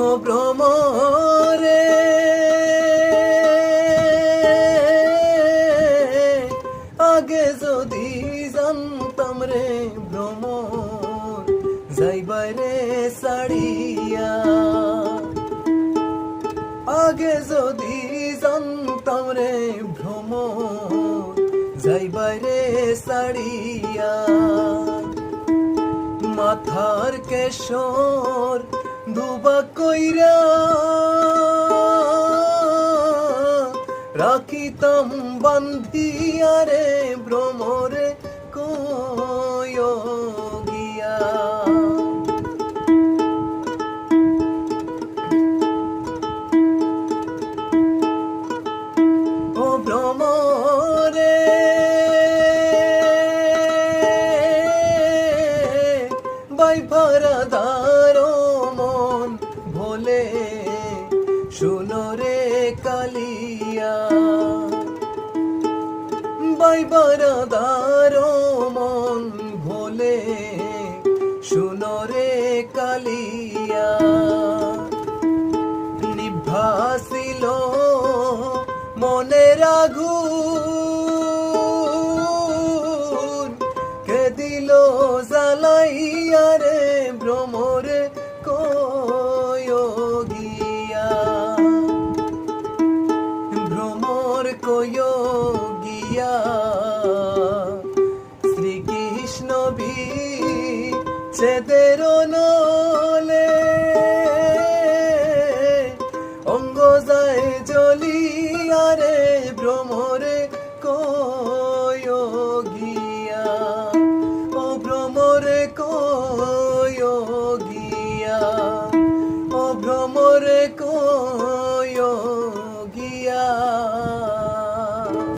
ও ভ্রমরে আগে যদি জানতাম রে ভ্রমর যাইবার রে সাড়িয়া, আগে যদি জানতাম রে ভ্রমর যাইবার রে সাড়িয়া, মাথার কেশর দুবা কইরা রাখিতাম বান্ধিয়া রে ভ্রমরে কয় গিয়া। ও ভ্রমরে বাই ভাড়াদার মন ভোলে শুনো রে কালিয়া, বাই ভাড়াদার মন ভোলে শুনো রে কালিয়া, নিভাসিল মনের আগুন কে দিল জ্বালাইয়া রে ভ্রমরে কয় গিয়া, ভ্রমর কয় গিয়া শ্রীকৃষ্ণ বিচ্ছেদের নলে অঙ্গ যায় জ্বলিয়া রে ভ্রমরে কয় গিয়া, ও ভ্রমরে কয় গিয়া, ও ভ্রমরে কয়